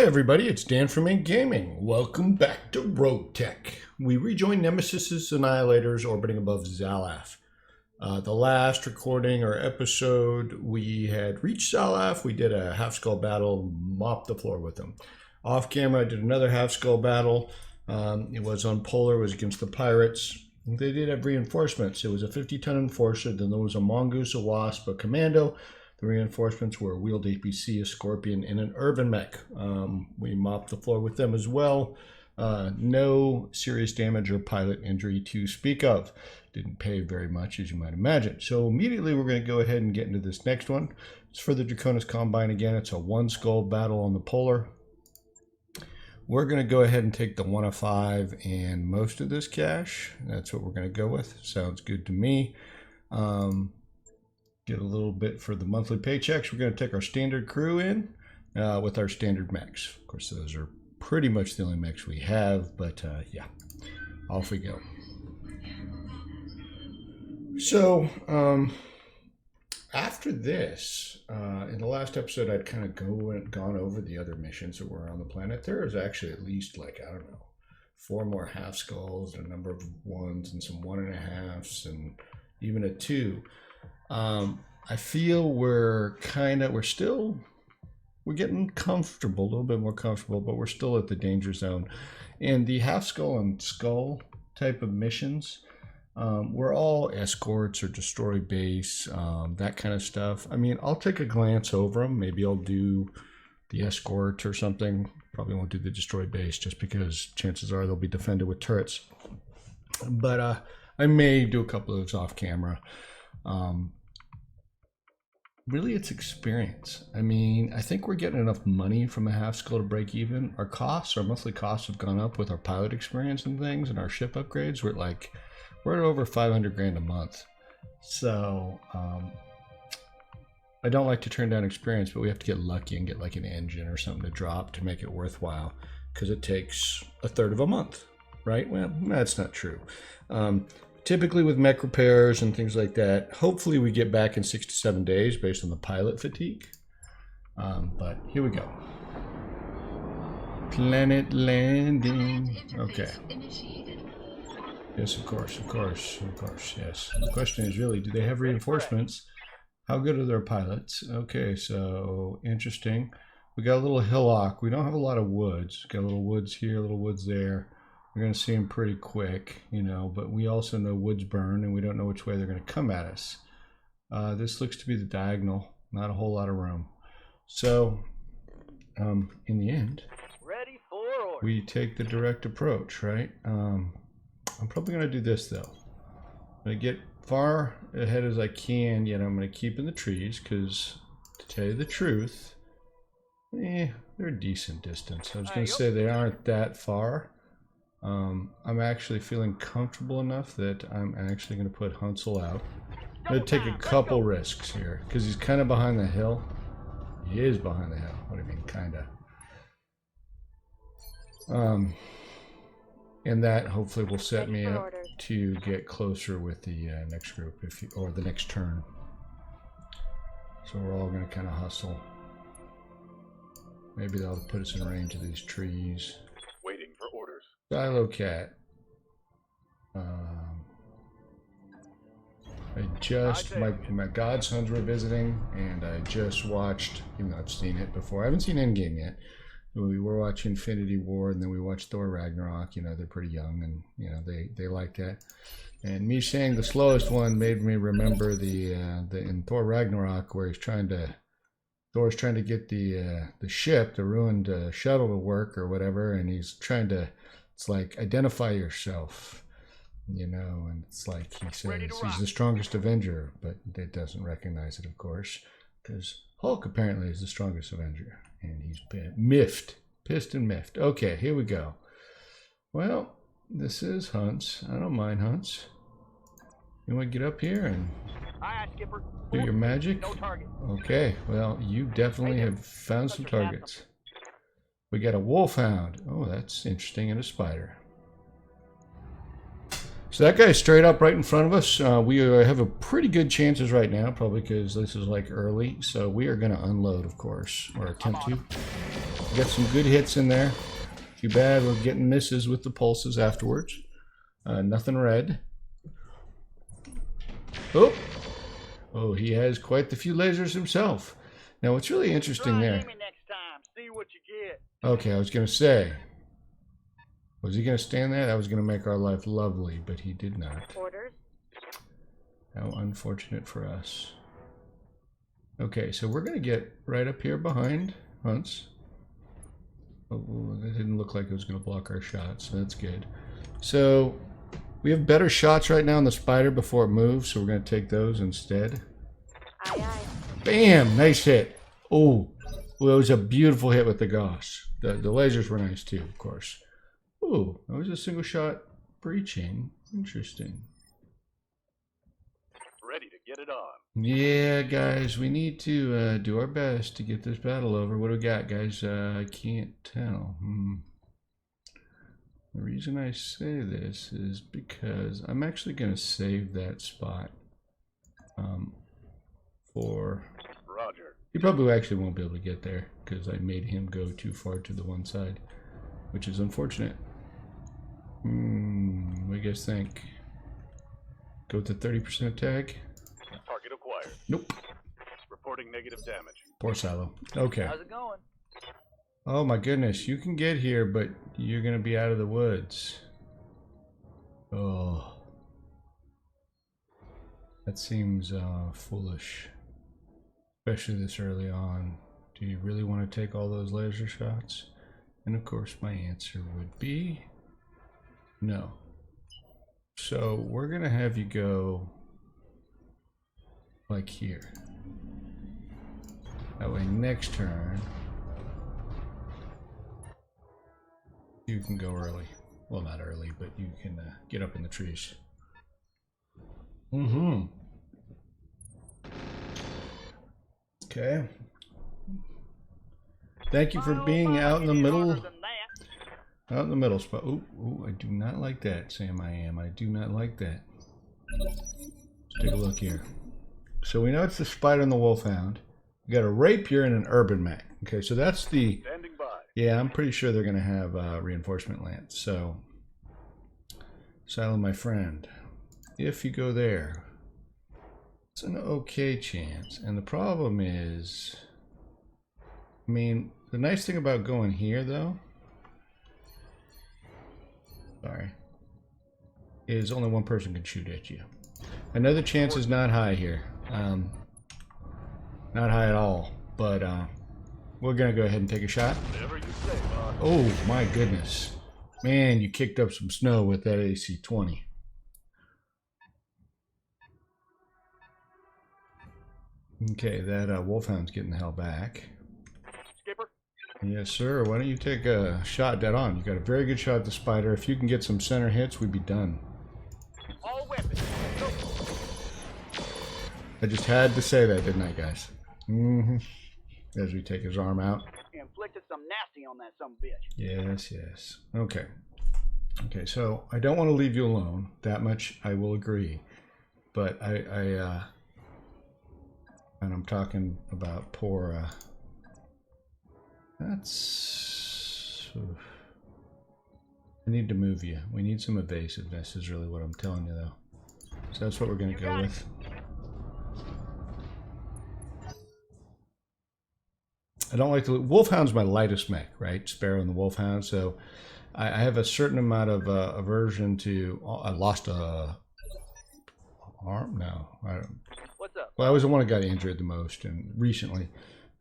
Hi everybody, it's Dan from Ink Gaming. Welcome back to Roguetech. We rejoin Nemesis's Annihilators orbiting above Zalaf. The last recording or episode, we had reached Zalaf. We did a half-skull battle, mopped the floor with them. Off camera, I did another half-skull battle. It was on Polar, it was against the pirates. They did have reinforcements. It was a 50-ton enforcer, then there was a mongoose, a wasp, a commando. The reinforcements were a wheeled APC, a scorpion, and an urban mech. We mopped the floor with them as well. No serious damage or pilot injury to speak of. Didn't pay very much, as you might imagine. So immediately we're going to go ahead and get into this next one. It's for the Draconis Combine again. It's a one-skull battle on the Polar. We're going to go ahead and take the 1 of 5 and most of this cash. That's what we're going to go with. Sounds good to me. Get a little bit for the monthly paychecks. We're going to take our standard crew in with our standard mechs. Of course, those are pretty much the only mechs we have, but yeah, off we go. So, after this, in the last episode, I'd kind of gone over the other missions that were on the planet. There is actually at least, like, I don't know, 4 more half skulls, a number of 1s, and some 1.5s, and even a 2. I feel we're getting comfortable, a little bit more comfortable, but we're still at the danger zone. And the half skull and skull type of missions, we're all escorts or destroy base, that kind of stuff. I mean, I'll take a glance over them. Maybe I'll do the escort or something. Probably won't do the destroy base just because chances are they'll be defended with turrets. But I may do a couple of those off camera. Really, it's experience. I mean, I think we're getting enough money from a half skull to break even. Our monthly costs have gone up with our pilot experience and things and our ship upgrades. We're at over 500 grand a month. So, I don't like to turn down experience, but we have to get lucky and get like an engine or something to drop to make it worthwhile, because it takes a third of a month, right? Well, that's not true. Typically with mech repairs and things like that, hopefully we get back in 6 to 7 days based on the pilot fatigue. But here we go. Planet landing. Okay. Yes, of course, yes. The question is really, do they have reinforcements? How good are their pilots? Okay, so interesting. We got a little hillock. We don't have a lot of woods. Got a little woods here, a little woods there. We're going to see them pretty quick, you know, but we also know woods burn and we don't know which way they're going to come at us. This looks to be the diagonal, not a whole lot of room. So, in the end, we take the direct approach, right? I'm probably going to do this, though. I'm going to get far ahead as I can, yet I'm going to keep in the trees, because to tell you the truth, they're a decent distance. I was going to say they aren't that far. I'm actually feeling comfortable enough that I'm actually going to put Hunsel out. I'm going to take a couple risks here, because he's kind of behind the hill. He is behind the hill. What do you mean, kind of? And that hopefully will set me up to get closer with the next group, or the next turn. So we're all going to kind of hustle. Maybe that'll put us in range of these trees. Silo Cat. My godsons were visiting, and I just watched, even though I've seen it before. I haven't seen Endgame yet. We were watching Infinity War, and then we watched Thor Ragnarok. You know, they're pretty young, and you know they like that. And me saying the slowest one made me remember the in Thor Ragnarok, where Thor's trying to get the ship, the ruined shuttle, to work or whatever, and he's trying to. It's like, identify yourself, you know, and it's like he says he's the strongest Avenger, but it doesn't recognize it, of course, because Hulk apparently is the strongest Avenger, and he's pissed and miffed. Okay, here we go. Well, this is Hunts. I don't mind Hunts. You want to get up here and do your magic? Okay, well, you definitely have found some targets. We got a wolfhound. Oh, that's interesting, and a spider. So that guy's straight up right in front of us. We have a pretty good chances right now, probably because this is like early. So we are going to unload, of course, or attempt to. Got some good hits in there. Too bad we're getting misses with the pulses afterwards. Nothing red. Oh! Oh, he has quite the few lasers himself. Now, what's really interesting there... Okay, I was going to say... Was he going to stand there? That was going to make our life lovely, but he did not. Orders. How unfortunate for us. Okay, so we're going to get right up here behind Hunts. Oh, that didn't look like it was going to block our shots, so that's good. So, we have better shots right now on the spider before it moves, so we're going to take those instead. Aye, aye. Bam! Nice hit. Oh, well, it was a beautiful hit with the Gauss. The lasers were nice too, of course. Oh, that was a single shot breaching. Interesting. Ready to get it on. Yeah, guys, we need to do our best to get this battle over. What do we got, guys? I can't tell. The reason I say this is because I'm actually going to save that spot for... Roger. He probably actually won't be able to get there because I made him go too far to the one side, which is unfortunate. What do you guys think? Go with the 30% tag? Target acquired. Nope. Reporting negative damage. Poor Silo. Okay. How's it going? Oh my goodness, you can get here, but you're gonna be out of the woods. Oh. That seems foolish. Especially this early on. Do you really want to take all those laser shots? And of course my answer would be no. So we're gonna have you go like here. That way next turn you can go early. Well, not early, but you can get up in the trees. Okay. Thank you for being out in the middle. Out in the middle spot. Ooh, I do not like that, Sam. I do not like that. Let's take a look here. So we know it's the spider and the wolfhound. We got a rapier and an urban mech. Okay, so that's the... Standing by. Yeah, I'm pretty sure they're going to have reinforcement lance. So, Silo, my friend, if you go there, it's an okay chance. And the problem is, I mean, the nice thing about going here, though, is only one person can shoot at you. I know the chance is not high here. Not high at all, but we're gonna go ahead and take a shot. Whatever you say, boss. Oh my goodness, man, you kicked up some snow with that AC-20. Okay, that wolfhound's getting the hell back. Skipper. Yes, sir. Why don't you take a shot dead on? You got a very good shot at the spider. If you can get some center hits, we'd be done. All weapons. Go. I just had to say that, didn't I, guys? As we take his arm out. Inflicted some nasty on that some bitch. Yes, yes. Okay. Okay, so I don't want to leave you alone. That much I will agree. But and I'm talking about poor, that's... I need to move you. We need some evasiveness is really what I'm telling you, though. So that's what we're going to go with. I don't like the... Wolfhound's my lightest mech, right? Sparrow and the Wolfhound. So I have a certain amount of aversion to... I lost a arm? No. I don't... What's up? Well, I was the one that got injured the most, and recently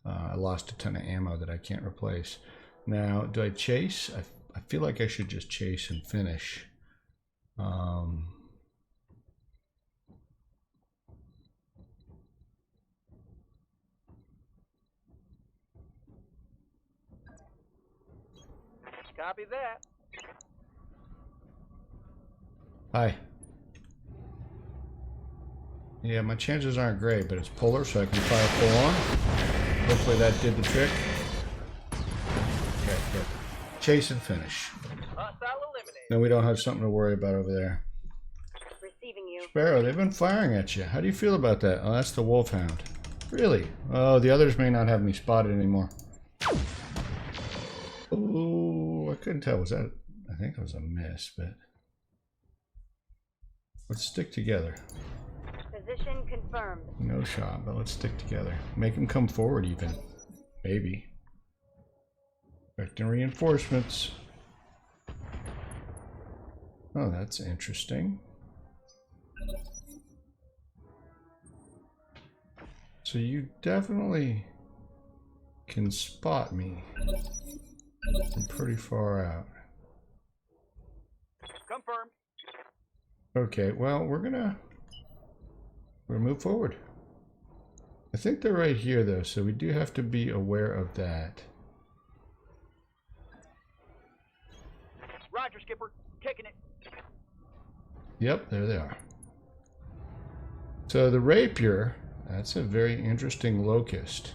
I lost a ton of ammo that I can't replace. Now, do I chase? I feel like I should just chase and finish. Copy that. Hi. Yeah, my chances aren't great, but it's polar, so I can fire full on. Hopefully that did the trick. Okay, good. Chase and finish. Then we don't have something to worry about over there. Receiving you. Sparrow, they've been firing at you. How do you feel about that? Oh, that's the Wolfhound. Really? Oh, the others may not have me spotted anymore. Oh, I couldn't tell. Was that? I think it was a miss, but let's stick together. Position confirmed. No shot, but let's stick together. Make him come forward even. Maybe. Expecting reinforcements. Oh, that's interesting. So you definitely can spot me from pretty far out. Confirmed. Okay, well, we're gonna move forward. I think they're right here though, so we do have to be aware of that. Roger, Skipper. Kicking it. Yep, there they are. So the Rapier, that's a very interesting locust.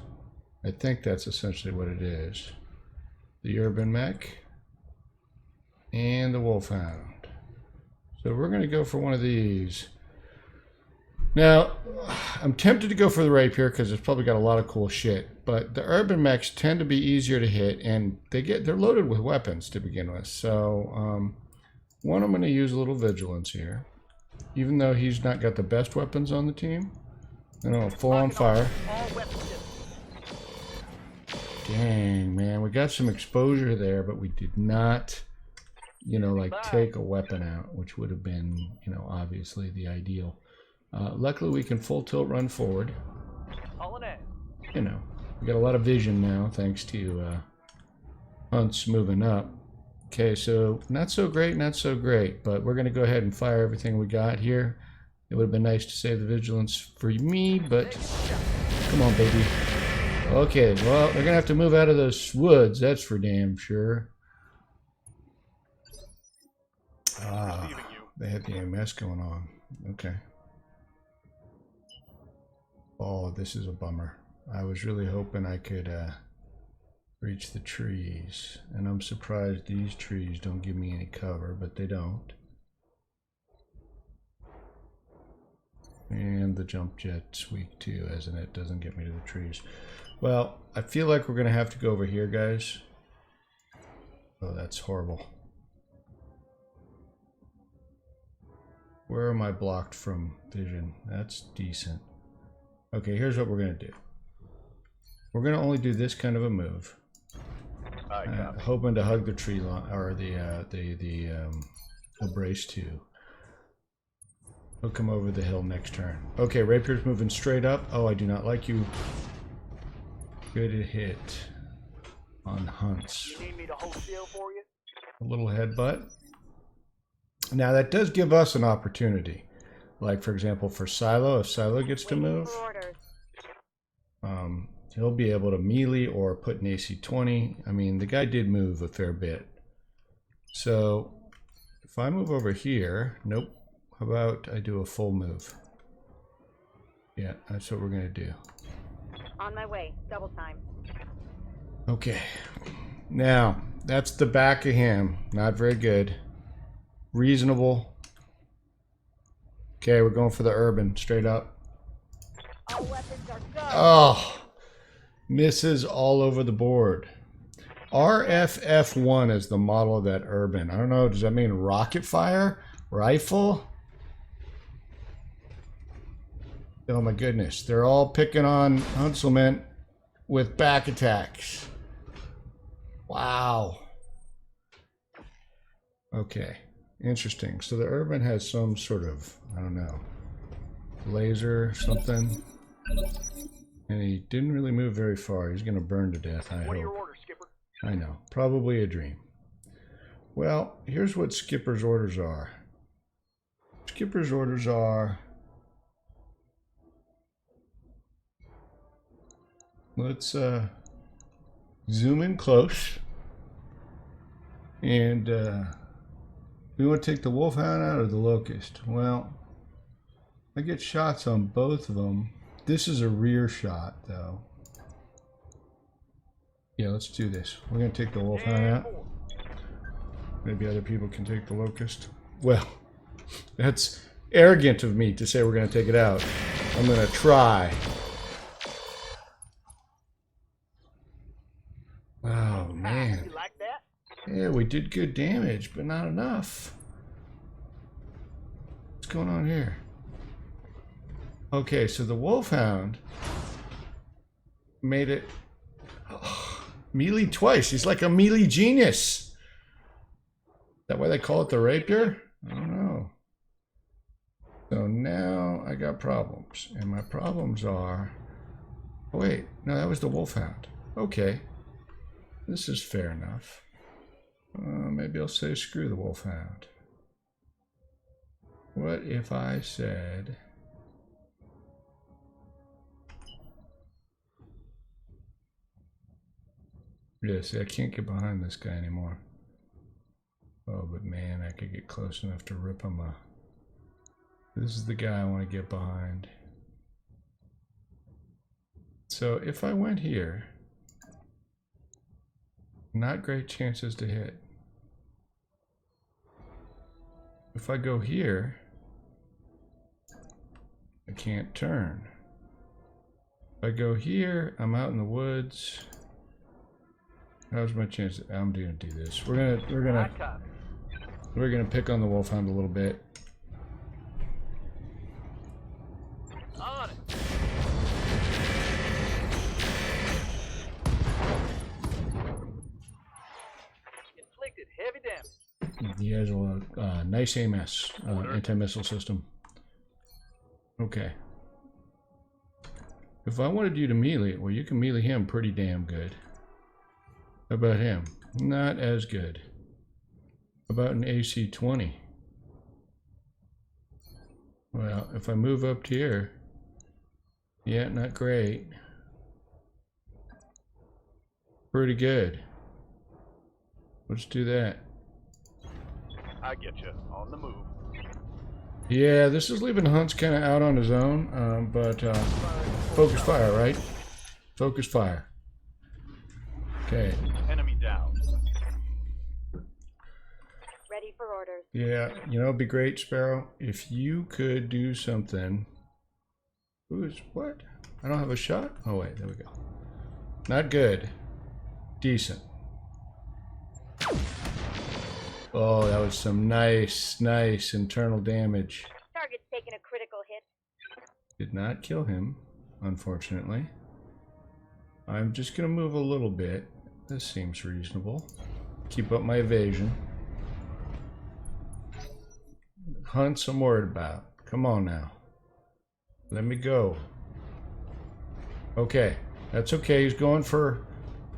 I think that's essentially what it is. The Urban Mech and the Wolfhound. So we're going to go for one of these. Now, I'm tempted to go for the Rapier because it's probably got a lot of cool shit. But the Urban Mechs tend to be easier to hit, and they're loaded with weapons to begin with. So, one, I'm going to use a little vigilance here. Even though he's not got the best weapons on the team. Full on fire. Dang, man. We got some exposure there, but we did not, take a weapon out, which would have been, obviously the ideal. Luckily, we can full tilt run forward. We got a lot of vision now, thanks to Hunt's moving up. Okay, so not so great, but we're going to go ahead and fire everything we got here. It would have been nice to save the vigilance for me, but come on, baby. Okay, well, they're going to have to move out of those woods, that's for damn sure. Ah, they had the MS going on. Okay. Oh, this is a bummer. I was really hoping I could reach the trees, and I'm surprised these trees don't give me any cover, but they don't. And the jump jet's weak too, as in it doesn't get me to the trees. Well, I feel like we're gonna have to go over here, guys. Oh, that's horrible. Where am I blocked from vision? That's decent. Okay, here's what we're gonna do. We're gonna only do this kind of a move. Hoping to hug the tree line, or the brace too. He'll come over the hill next turn. Okay, Rapier's moving straight up. Oh, I do not like you. Good hit on Hunts. You need me to hold still for you? A little headbutt. Now that does give us an opportunity. Like for example, for Silo, if Silo gets to move, he'll be able to melee or put an AC 20. I mean, the guy did move a fair bit. So if I move over here, nope. How about I do a full move? Yeah, that's what we're gonna do. On my way. Double time. Okay. Now, that's the back of him. Not very good. Reasonable. Okay, we're going for the urban, straight up. All weapons are good. Oh! Misses all over the board. RFF1 is the model of that urban. I don't know, does that mean rocket fire? Rifle? Oh my goodness. They're all picking on Hunselman with back attacks. Wow. Okay. Interesting. So the urban has some sort of, I don't know, laser something. And he didn't really move very far. He's going to burn to death, I hope. What are your orders, Skipper? I know. Probably a dream. Well, here's what Skipper's orders are. Skipper's orders are... Let's zoom in close. And we want to take the Wolfhound out or the Locust? Well, I get shots on both of them. This is a rear shot, though. Yeah, let's do this. We're going to take the Wolfhound out. Maybe other people can take the Locust. Well, that's arrogant of me to say we're going to take it out. I'm going to try. Oh, man. Like that? Yeah, we did good damage, but not enough. What's going on here? Okay, so the Wolfhound made it melee twice. He's like a melee genius. Is that why they call it the Rapier? I don't know. So now I got problems. And my problems are... Oh, wait, no, that was the Wolfhound. Okay. This is fair enough. Maybe I'll say screw the Wolfhound. What if I said... Yeah, see, I can't get behind this guy anymore. Oh, but man, I could get close enough to rip him a... This is the guy I want to get behind. So if I went here, not great chances to hit. If I go here, I can't turn. If I go here, I'm out in the woods. How's my chance? I'm gonna do this. We're gonna pick on the Wolfhound a little bit. On it. Inflicted heavy damage. He has a nice AMS, anti-missile system. Okay. If I wanted you to melee, well, you can melee him pretty damn good. How about him? Not as good. How about an AC-20? Well, if I move up here, yeah, not great. Pretty good. Let's do that. I get you. On the move. Yeah, this is leaving Hunt's kind of out on his own, but focus fire, right? Focus fire. Okay. Enemy down. Ready for orders. Yeah, you know, it'd be great, Sparrow, if you could do something. Who's what? I don't have a shot? Oh, wait, there we go. Not good. Decent. Oh, that was some nice internal damage. Target's taking a critical hit. Did not kill him, unfortunately. I'm just going to move a little bit. This seems reasonable. Keep up my evasion. Hunt's I'm worried about. Come on now. Let me go. Okay. That's okay. He's going for...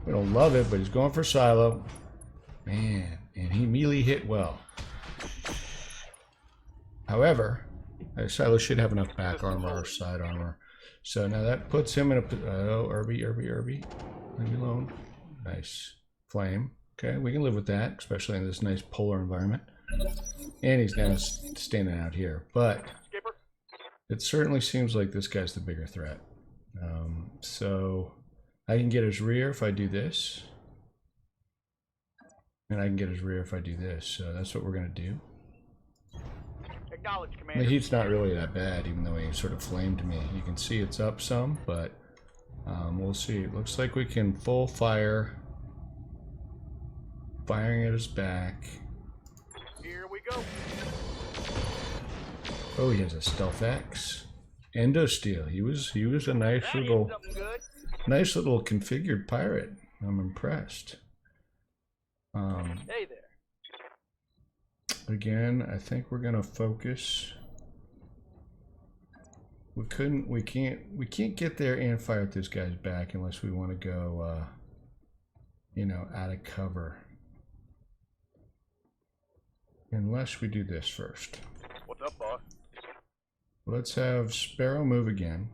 We don't love it, but he's going for Silo. Man. And he melee hit well. However, Silo should have enough back armor or side armor. So now that puts him in a... Oh, Irby. Leave me alone. Nice. Flame. Okay, we can live with that, especially in this nice polar environment. And he's now standing out here. But Skipper. it certainly seems like this guy's the bigger threat. So I can get his rear if I do this. And I can get his rear if I do this. So that's what we're going to do. Acknowledge, The Commander. heat's not really that bad, even though he sort of flamed me. You can see it's up some, but we'll see. It looks like we can full fire. Firing at his back. Here we go. Oh, he has a stealth axe. Endosteel. He was a nice That ain't little something good. configured pirate. I'm impressed. Hey there. Again, I think we're gonna focus. We can't get there and fire at this guy's back unless we want to go, you know, out of cover. Unless we do this first. What's up, boss? Let's have Sparrow move again.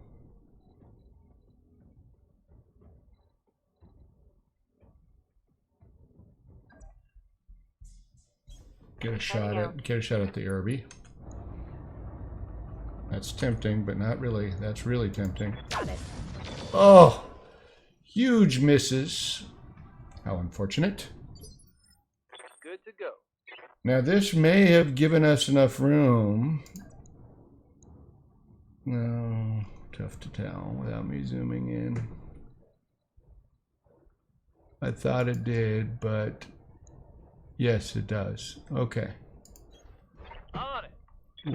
Get a shot at the Irby. That's tempting, but not really. That's really tempting. Got it. Oh, huge misses. How unfortunate. Good to go. Now this may have given us enough room. No, tough to tell without me zooming in. I thought it did, but yes, it does. Okay. On it.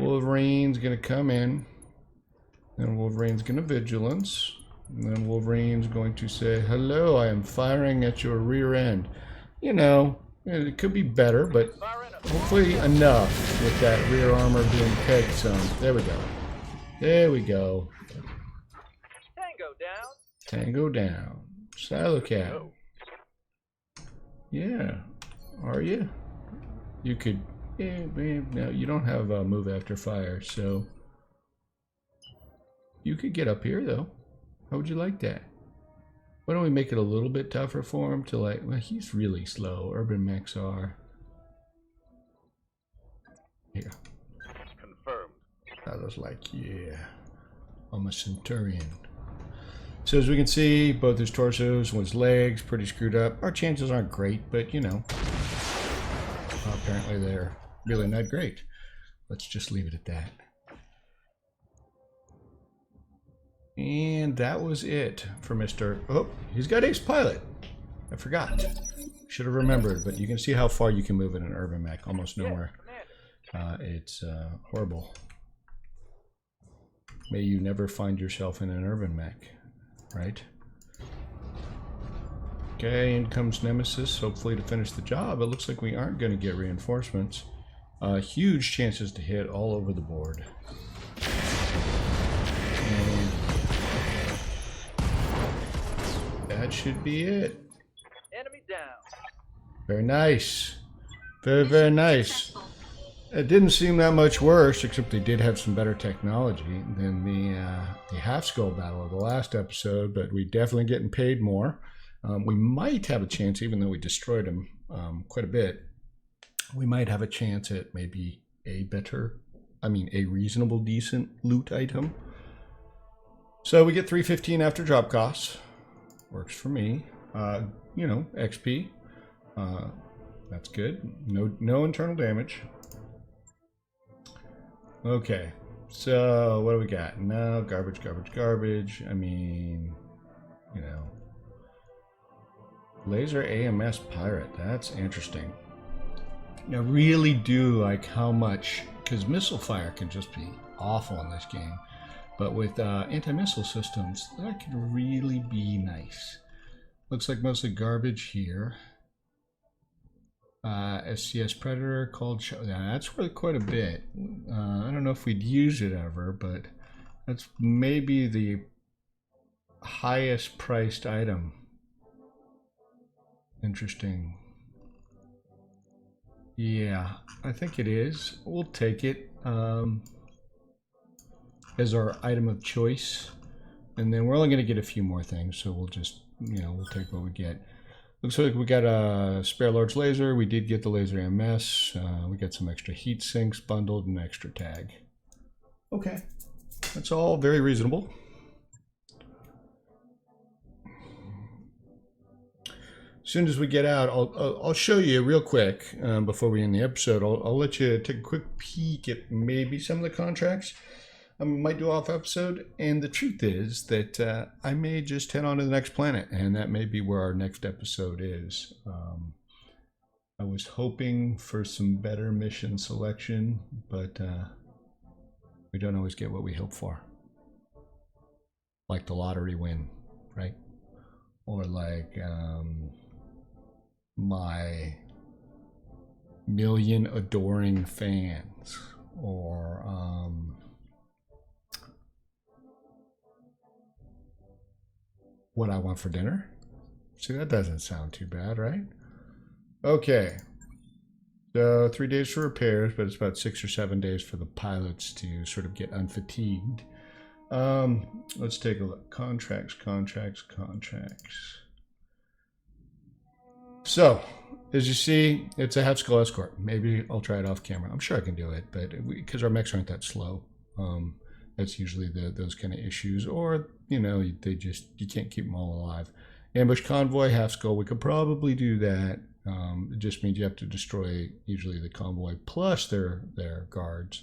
Wolverine's gonna come in, and Wolverine's gonna vigilance, and then Wolverine's going to say, "Hello, I am firing at your rear end." You know, it could be better, but hopefully enough with that rear armor being pegged some. There we go. There we go. Tango down. Tango down. Silo cat. Go. Yeah. Are you? You could. Yeah, no, you don't have a move after fire, so you could get up here though. How would you like that? Why don't we make it a little bit tougher for him to like? Well, he's really slow. Urban mechs are. Here. Confirmed. I was like, yeah, I'm a centurion. So as we can see, both his torsos and his legs pretty screwed up. Our chances aren't great, but you know, apparently they're really not great. Let's just leave it at that. And that was it for Mr. Oh, he's got ace pilot. I forgot. Should have remembered, but you can see how far you can move in an urban mech. Almost nowhere. It's horrible. May you never find yourself in an urban mech, right? Okay, in comes Nemesis, hopefully to finish the job. It looks like we aren't going to get reinforcements. Huge chances to hit all over the board. And that should be it. Enemy down. Very nice. Very, very nice. It didn't seem that much worse, except they did have some better technology than the half skull battle of the last episode, but we definitely getting paid more. We might have a chance, even though we destroyed him quite a bit, we might have a chance at maybe a reasonable, decent loot item. So we get 315 after drop costs. Works for me. You know, XP. That's good. No internal damage. Okay, so what do we got? No, garbage, garbage, garbage. I mean, you know. Laser AMS Pirate, that's interesting. I really do like how much, because missile fire can just be awful in this game. But with anti-missile systems, that could really be nice. Looks like mostly garbage here. SCS Predator, Cold Show. Yeah, that's worth quite a bit. I don't know if we'd use it ever, but that's maybe the highest priced item. Interesting. Yeah, I think it is. We'll take it as our item of choice. And then we're only going to get a few more things, so we'll just, you know, we'll take what we get. Looks like we got a spare large laser. We did get the laser MS. We got some extra heat sinks bundled and extra tag. Okay, that's all very reasonable. As soon as we get out, I'll show you real quick before we end the episode. I'll let you take a quick peek at maybe some of the contracts. I might do off episode, and the truth is that I may just head on to the next planet, and that may be where our next episode is. I was hoping for some better mission selection, but we don't always get what we hope for. Like the lottery win, right? Or like my million adoring fans, or what I want for dinner. See, that doesn't sound too bad, right? Okay. So 3 days for repairs, but it's about 6 or 7 days for the pilots to sort of get unfatigued. Let's take a look. Contracts. So, as you see, it's a half skull escort. Maybe I'll try it off camera. I'm sure I can do it, but because our mechs aren't that slow, that's usually those kind of issues. Or, you know, you can't keep them all alive. Ambush convoy, half skull. We could probably do that. It just means you have to destroy usually the convoy plus their guards.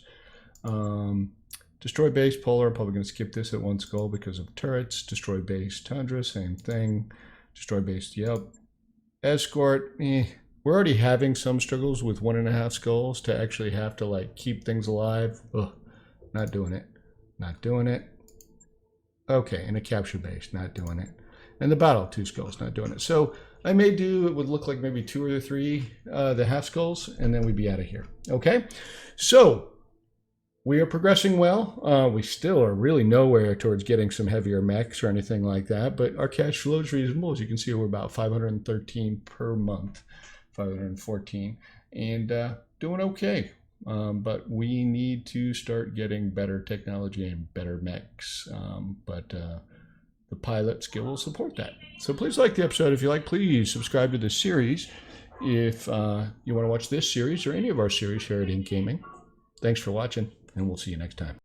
Destroy base polar. I'm probably going to skip this at 1 skull because of turrets. Destroy base tundra, same thing. Destroy base, yep. escort, we're already having some struggles with 1.5 skulls to actually have to like keep things alive. Ugh, not doing it. Not doing it. Okay, in a capture base, not doing it. And the battle, 2 skulls, not doing it. So I may do, it would look like maybe 2 or 3, the half skulls, and then we'd be out of here. Okay, so we are progressing well. We still are really nowhere towards getting some heavier mechs or anything like that, but our cash flow is reasonable. As you can see, we're about 513 per month, 514, and doing okay. But we need to start getting better technology and better mechs. But the pilot skill will support that. So please like the episode. If you like, please subscribe to this series. If you want to watch this series or any of our series here at In Gaming. Thanks for watching, and we'll see you next time.